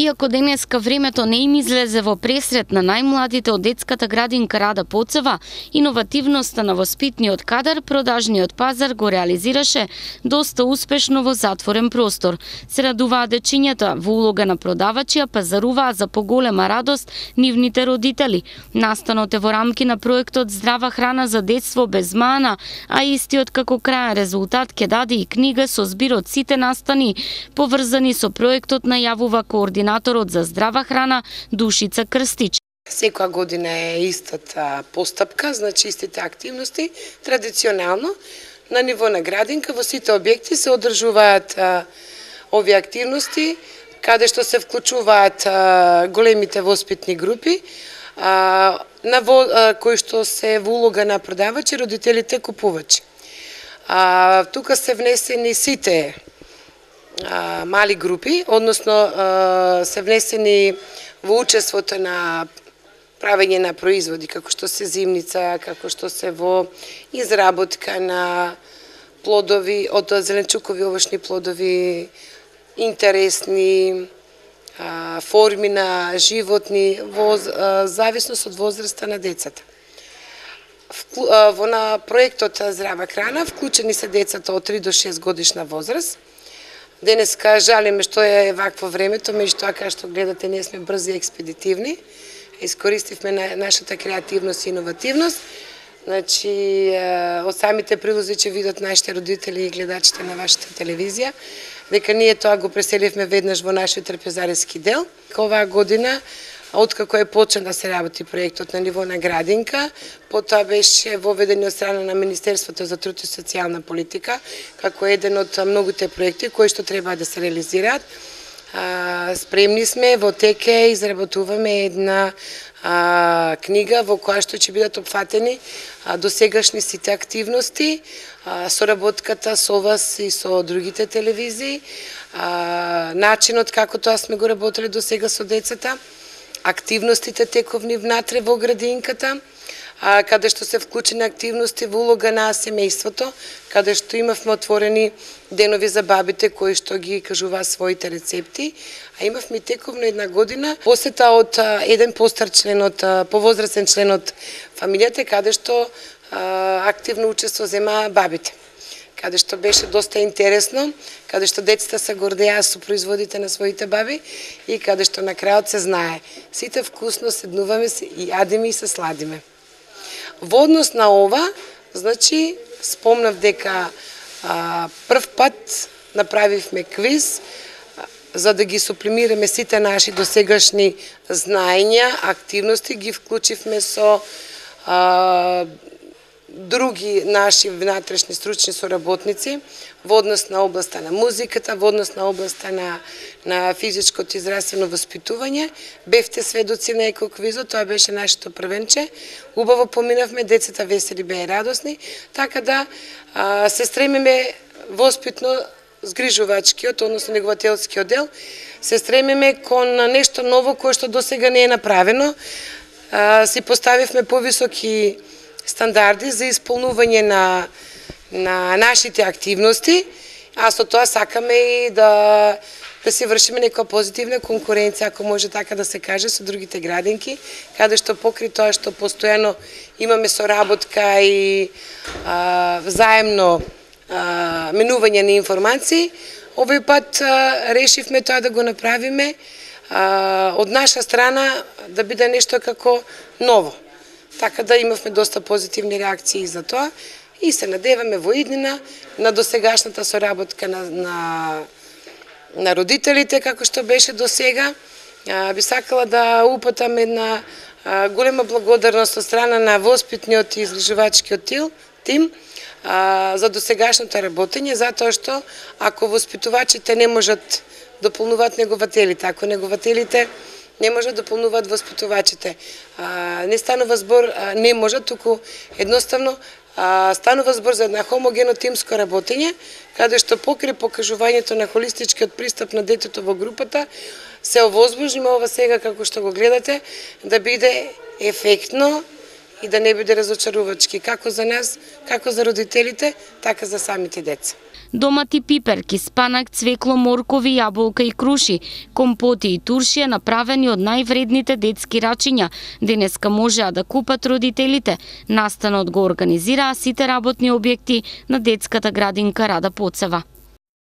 Иако денеска времето не им излезе во пресрет на најмладите од детската градинка Рада Поцева, иновативноста на воспитниот кадар продажниот пазар го реализираше доста успешно во затворен простор. Се радуваат дечињата во улога на продавачи, а пазаруваат за поголема радост нивните родители. Настанот е во рамки на проектот Здрава храна за детство без мана, а истиот како крајен резултат ќе даде и книга со збирот сите настани поврзани со проектот, најавува координаторот за здрава храна Душица Крстич. Секоја година е истата постапка, значи истите активности. Традиционално на ниво на градинка во сите објекти се одржуваат овие активности, каде што се вклучуваат големите воспитни групи, кои што се во улога на продавачи, родителите, купувачи. Тука се внесени сите мали групи, односно се внесени во учеството на правење на производи, како што се зимница, како што се во изработка на плодови, од зеленчукови овошни плодови, интересни форми на животни, во зависност од возраста на децата. Во на проектот Здрава храна вклучени се децата од 3 до 6 годишна возраст. Денеска жалиме што е вакво времето, меѓутоа како што гледате ние сме брзи и експедитивни. Искористивме нашата креативност и иновативност. Значи, од самите прилози ќе видат нашите родители и гледачите на вашата телевизија, дека ние тоа го преселивме веднаш во нашиот трапезарески дел. Оваа година, откако е почна да се работи проектот на ниво на градинка, потоа беше воведен од страна на Министерството за труд и социјална политика, како еден од многуте проекти кои што треба да се реализираат. Спремни сме, во теке изработуваме една книга во која што ќе бидат опфатени досегашни сите активности, соработката со вас и со другите телевизии, начинот како тоа сме го работеле досега со децата, активностите тековни внатре во градинката, каде што се вклучени активности во улога на семејството, каде што имавме отворени денови за бабите кои што ги кажуваат своите рецепти, а имавме тековно една година посета од еден постар член од повозрастен член од фамилијата, каде што активно учество зема бабите, каде што беше доста интересно, каде што децата се гордеа со производите на своите баби и каде што на крајот се знае. Сите вкусно седнуваме и јадиме и се сладиме. Во однос на ова, значи, спомнав дека прв пат направивме квиз, за да ги суплимираме сите наши досегашни знаења, активности, ги вклучивме со други наши внатрешни стручни соработници во однос на областа на музиката, во однос на областа на физичкото и здравствено воспитување. Бевте сведоци на екоквизот, тоа беше нашето првенче. Убаво поминавме, децата весели беа радосни, така да се стремиме воспитно згрижувачкиот, односно негователскиот дел, се стремиме кон нешто ново кое што досега не е направено. Си поставивме повисоки стандарди за исполнување на нашите активности, а со тоа сакаме и да си вршиме некоја позитивна конкуренција, ако може така да се каже, со другите градинки, каде што покри тоа што постојано имаме соработка и взаемно менување на информации, овој пат решивме тоа да го направиме од наша страна да биде нешто како ново. Така да имавме доста позитивни реакции за тоа и се надеваме во иднина на досегашната соработка на родителите, како што беше до сега. Би сакала да упатам една голема благодарност од страна на воспитниот и изгрижувачкиот тим за досегашното работење, затоа што ако воспитувачите не можат дополнуваат негователите, ако негователите не можат да дополнуваат воспитувачите. Не станува збор, не можат, туку едноставно станува збор за една хомогено тимско работење, каде што покри покажувањето на холистичкиот пристап на детето во групата, се овозможниме ова сега, како што го гледате, да биде ефектно и да не биде разочарувачки како за нас, како за родителите, така за самите деца. Домати пиперки, спанак, цвекло, моркови, јаболка и круши, компоти и туршија направени од највредните детски рачиња, денеска можеа да купат родителите. Настанот го организираа сите работни објекти на детската градинка Рада Поцева.